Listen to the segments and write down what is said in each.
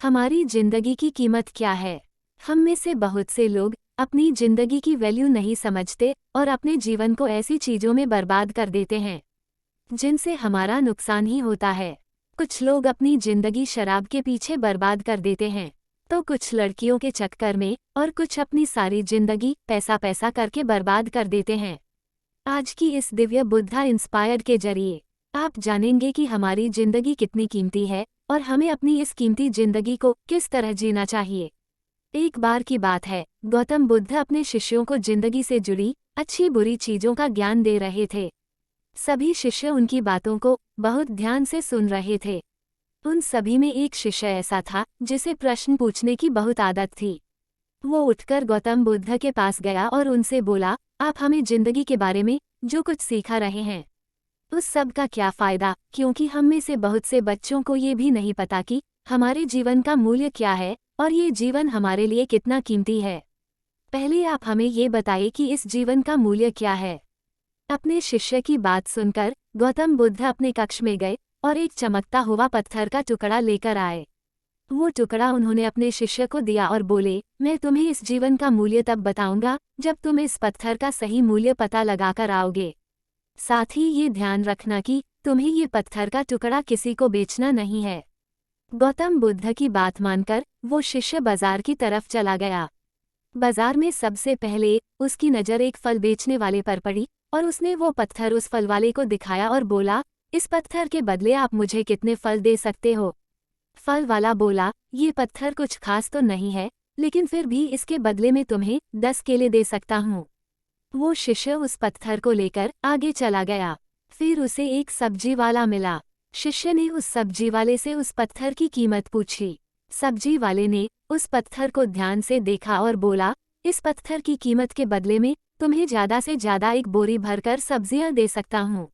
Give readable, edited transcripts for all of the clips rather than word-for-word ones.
हमारी जिंदगी की कीमत क्या है? हम में से बहुत से लोग अपनी जिंदगी की वैल्यू नहीं समझते और अपने जीवन को ऐसी चीजों में बर्बाद कर देते हैं जिनसे हमारा नुकसान ही होता है। कुछ लोग अपनी जिंदगी शराब के पीछे बर्बाद कर देते हैं, तो कुछ लड़कियों के चक्कर में, और कुछ अपनी सारी जिंदगी पैसा पैसा करके बर्बाद कर देते हैं। आज की इस दिव्य बुद्धा इंस्पायर्ड के जरिए आप जानेंगे कि हमारी जिंदगी कितनी कीमती है और हमें अपनी इस कीमती जिंदगी को किस तरह जीना चाहिए। एक बार की बात है, गौतम बुद्ध अपने शिष्यों को जिंदगी से जुड़ी अच्छी बुरी चीजों का ज्ञान दे रहे थे। सभी शिष्य उनकी बातों को बहुत ध्यान से सुन रहे थे। उन सभी में एक शिष्य ऐसा था जिसे प्रश्न पूछने की बहुत आदत थी। वो उठकर गौतम बुद्ध के पास गया और उनसे बोला, आप हमें जिंदगी के बारे में जो कुछ सिखा रहे हैं उस सब का क्या फायदा, क्योंकि हम में से बहुत से बच्चों को ये भी नहीं पता कि हमारे जीवन का मूल्य क्या है और ये जीवन हमारे लिए कितना कीमती है। पहले आप हमें ये बताइए कि इस जीवन का मूल्य क्या है। अपने शिष्य की बात सुनकर गौतम बुद्ध अपने कक्ष में गए और एक चमकता हुआ पत्थर का टुकड़ा लेकर आए। वो टुकड़ा उन्होंने अपने शिष्य को दिया और बोले, मैं तुम्हें इस जीवन का मूल्य तब बताऊंगा जब तुम इस पत्थर का सही मूल्य पता लगाकर आओगे। साथ ही ये ध्यान रखना कि तुम्हें ये पत्थर का टुकड़ा किसी को बेचना नहीं है। गौतम बुद्ध की बात मानकर वो शिष्य बाजार की तरफ चला गया। बाजार में सबसे पहले उसकी नज़र एक फल बेचने वाले पर पड़ी और उसने वो पत्थर उस फल वाले को दिखाया और बोला, इस पत्थर के बदले आप मुझे कितने फल दे सकते हो। फल वाला बोला, ये पत्थर कुछ खास तो नहीं है, लेकिन फिर भी इसके बदले में तुम्हें 10 केले दे सकता हूँ। वो शिष्य उस पत्थर को लेकर आगे चला गया। फिर उसे एक सब्जी वाला मिला। शिष्य ने उस सब्जी वाले से उस पत्थर की कीमत पूछी। सब्जी वाले ने उस पत्थर को ध्यान से देखा और बोला, इस पत्थर की कीमत के बदले में तुम्हें ज़्यादा से ज़्यादा एक बोरी भरकर सब्जियां दे सकता हूँ।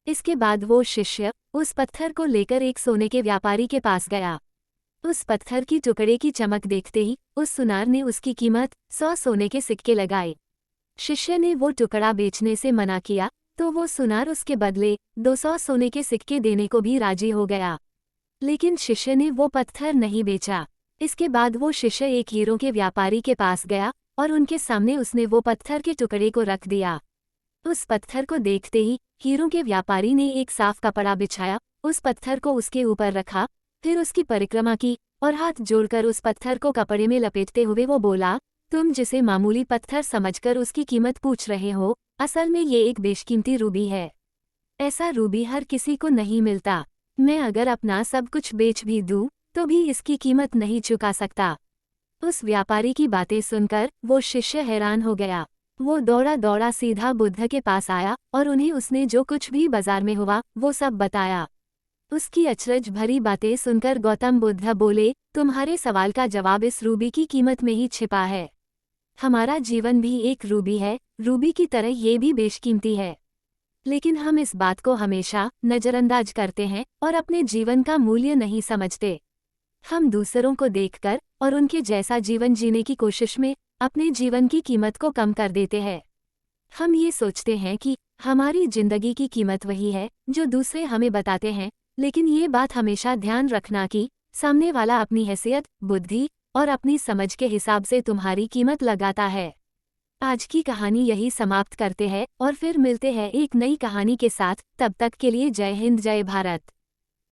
इसके बाद वो शिष्य उस पत्थर को लेकर एक सोने के व्यापारी के पास गया। उस पत्थर की टुकड़े की चमक देखते ही उस सुनार ने उसकी कीमत 100 सोने के सिक्के लगाए। शिष्य ने वो टुकड़ा बेचने से मना किया तो वो सुनार उसके बदले 200 सोने के सिक्के देने को भी राजी हो गया, लेकिन शिष्य ने वो पत्थर नहीं बेचा। इसके बाद वो शिष्य एक हीरों के व्यापारी के पास गया और उनके सामने उसने वो पत्थर के टुकड़े को रख दिया। उस पत्थर को देखते ही हीरों के व्यापारी ने एक साफ कपड़ा बिछाया, उस पत्थर को उसके ऊपर रखा, फिर उसकी परिक्रमा की और हाथ जोड़कर उस पत्थर को कपड़े में लपेटते हुए वो बोला, तुम जिसे मामूली पत्थर समझकर उसकी कीमत पूछ रहे हो, असल में ये एक बेशकीमती रूबी है। ऐसा रूबी हर किसी को नहीं मिलता। मैं अगर अपना सब कुछ बेच भी दूं तो भी इसकी कीमत नहीं चुका सकता। उस व्यापारी की बातें सुनकर वो शिष्य हैरान हो गया। वो दौड़ा दौड़ा सीधा बुद्ध के पास आया और उन्हें उसने जो कुछ भी बाजार में हुआ वो सब बताया। उसकी अचरज भरी बातें सुनकर गौतम बुद्ध बोले, तुम्हारे सवाल का जवाब इस रूबी की कीमत में ही छिपा है। हमारा जीवन भी एक रूबी है, रूबी की तरह ये भी बेशकीमती है, लेकिन हम इस बात को हमेशा नज़रअंदाज करते हैं और अपने जीवन का मूल्य नहीं समझते। हम दूसरों को देखकर और उनके जैसा जीवन जीने की कोशिश में अपने जीवन की कीमत को कम कर देते हैं। हम ये सोचते हैं कि हमारी जिंदगी की कीमत वही है जो दूसरे हमें बताते हैं, लेकिन ये बात हमेशा ध्यान रखना कि सामने वाला अपनी हैसियत, बुद्धि और अपनी समझ के हिसाब से तुम्हारी कीमत लगाता है। आज की कहानी यही समाप्त करते हैं और फिर मिलते हैं एक नई कहानी के साथ। तब तक के लिए जय हिंद, जय भारत।